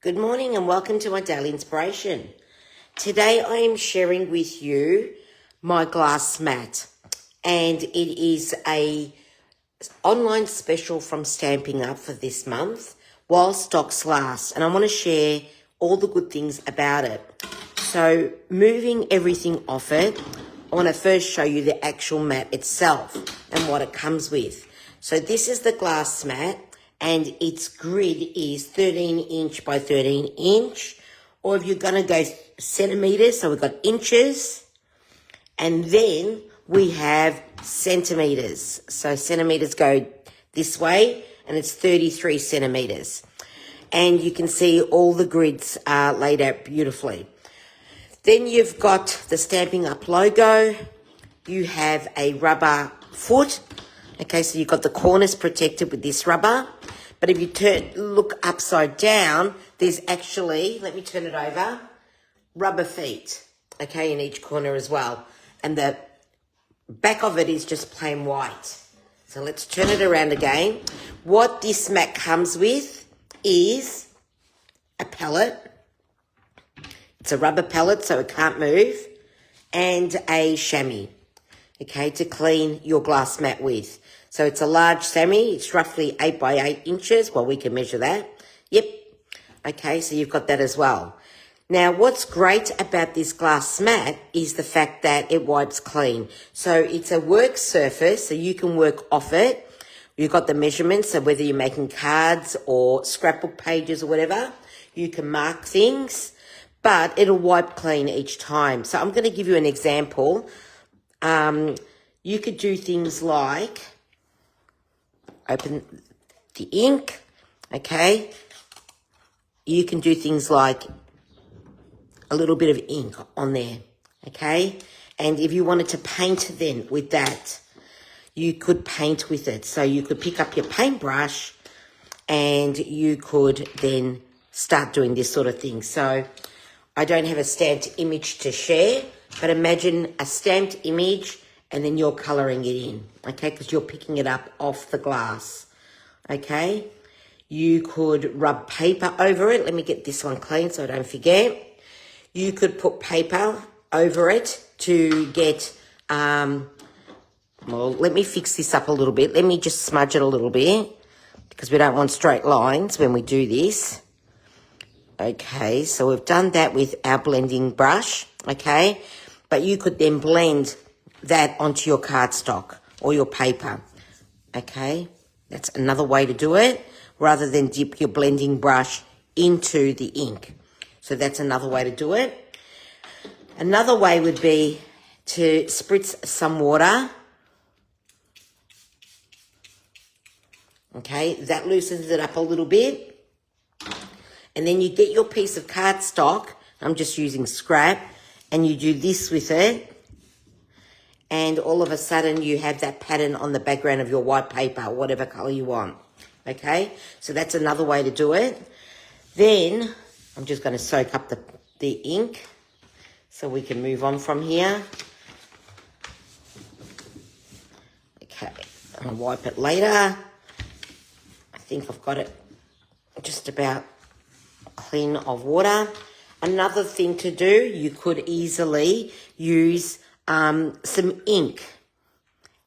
Good morning and welcome to my daily inspiration. Today I am sharing with you my glass mat, and it is a online special from Stampin' Up for this month while stocks last, and I want to share all the good things about it. So moving everything off it, I want to first show you the actual mat itself and what it comes with. So this is the glass mat, and its grid is 13 inch by 13 inch, or if you're going to go centimeters, so we've got inches, and then we have centimeters. So centimeters go this way, and it's 33 centimeters. And you can see all the grids are laid out beautifully. Then you've got the Stampin' Up logo. You have a rubber foot. Okay, so you've got the corners protected with this rubber. But if you look upside down, there's actually, let me turn it over, rubber feet, okay, in each corner as well. And the back of it is just plain white. So let's turn it around again. What this mat comes with is a pallet. It's a rubber pallet, so it can't move, and a chamois, okay, to clean your glass mat with. So it's a large chamois. It's roughly 8 by 8 inches. Well, we can measure that. Yep. Okay, so you've got that as well. Now, what's great about this glass mat is the fact that it wipes clean. So it's a work surface, so you can work off it. You've got the measurements, so whether you're making cards or scrapbook pages or whatever, you can mark things, but it'll wipe clean each time. So I'm going to give you an example. You could do things like open the ink, okay? You can do things like a little bit of ink on there, okay? And if you wanted to paint then with that, you could paint with it. So you could pick up your paintbrush and you could then start doing this sort of thing. So I don't have a stamped image to share, but imagine a stamped image and then you're colouring it in, okay, because you're picking it up off the glass, okay? You could rub paper over it. Let me get this one clean so I don't forget. You could put paper over it to get, well, let me fix this up a little bit. Let me just smudge it a little bit because we don't want straight lines when we do this. Okay, so we've done that with our blending brush, okay? But you could then blend that onto your cardstock or your paper, okay? That's another way to do it, rather than dip your blending brush into the ink. So that's another way to do it. Another way would be to spritz some water, okay? That loosens it up a little bit. And then you get your piece of cardstock, I'm just using scrap, and you do this with it, and all of a sudden you have that pattern on the background of your white paper, whatever colour you want, okay? So that's another way to do it. Then I'm just going to soak up the ink so we can move on from here. Okay, I'll wipe it later. I think I've got it just about clean of water. Another thing to do, you could easily use some ink,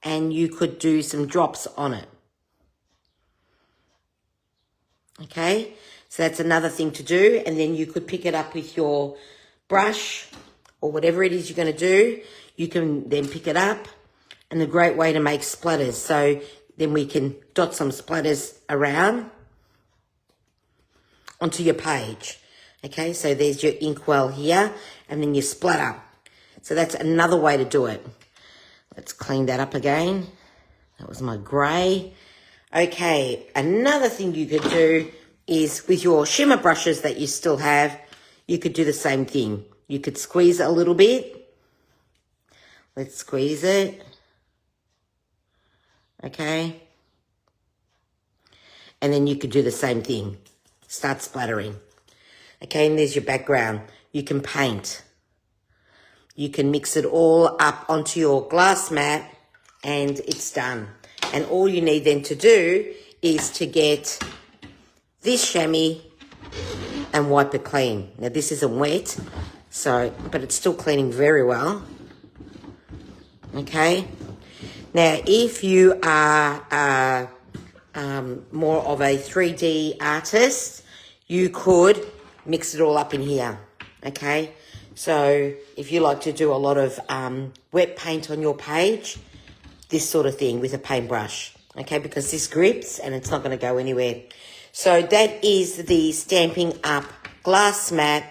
and you could do some drops on it. Okay, so that's another thing to do, and then you could pick it up with your brush or whatever it is you're going to do. You can then pick it up, and a great way to make splatters. So then we can dot some splatters around onto your page. Okay, so there's your inkwell here, and then your splatter. So that's another way to do it. Let's clean that up again. That was my grey. Okay, another thing you could do is with your shimmer brushes that you still have, you could do the same thing. You could squeeze it a little bit. Let's squeeze it. Okay. And then you could do the same thing. Start splattering. Okay, and there's your background. You can paint. You can mix it all up onto your glass mat and it's done. And all you need then to do is to get this chamois and wipe it clean. Now this isn't wet, but it's still cleaning very well. Okay. Now if you are more of a 3D artist, you could mix it all up in here. Okay. So if you like to do a lot of wet paint on your page, this sort of thing with a paintbrush, okay, because this grips and it's not going to go anywhere. So that is the Stampin' Up Glass Mat,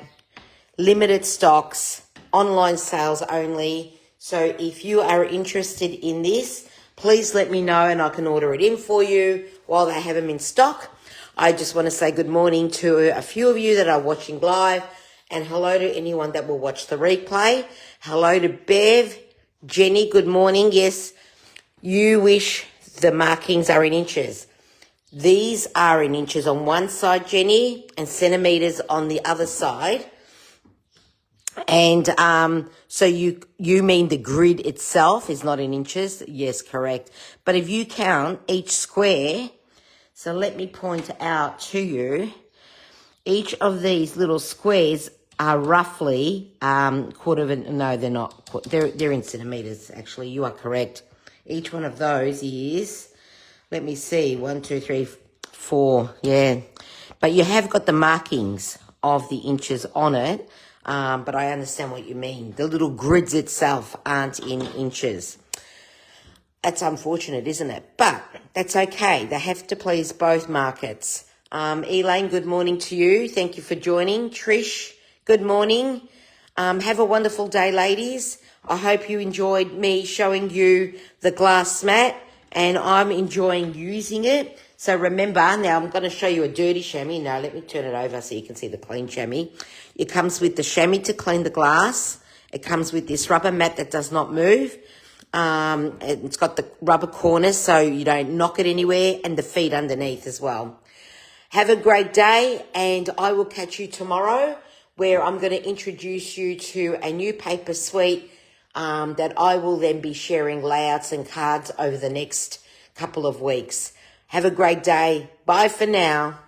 limited stocks, online sales only. So if you are interested in this, please let me know and I can order it in for you while they have them in stock. I just want to say good morning to a few of you that are watching live, and hello to anyone that will watch the replay. Hello to Bev, Jenny, good morning. Yes, you wish the markings are in inches. These are in inches on one side, Jenny, and centimetres on the other side. And so you mean the grid itself is not in inches? Yes, correct. But if you count each square, so let me point out to you, each of these little squares are roughly quarter of an, no, they're not. They're in centimetres, actually. You are correct. Each one of those is, let me see, 1, 2, 3, 4, yeah. But you have got the markings of the inches on it, but I understand what you mean. The little grids itself aren't in inches. That's unfortunate, isn't it? But that's okay. They have to please both markets. Elaine, good morning to you. Thank you for joining. Trish, good morning. Have a wonderful day, ladies. I hope you enjoyed me showing you the glass mat, and I'm enjoying using it. So remember, now I'm going to show you a dirty chamois. Now let me turn it over so you can see the clean chamois. It comes with the chamois to clean the glass. It comes with this rubber mat that does not move. It's got the rubber corners so you don't knock it anywhere, and the feet underneath as well. Have a great day, and I will catch you tomorrow, where I'm going to introduce you to a new paper suite that I will then be sharing layouts and cards over the next couple of weeks. Have a great day. Bye for now.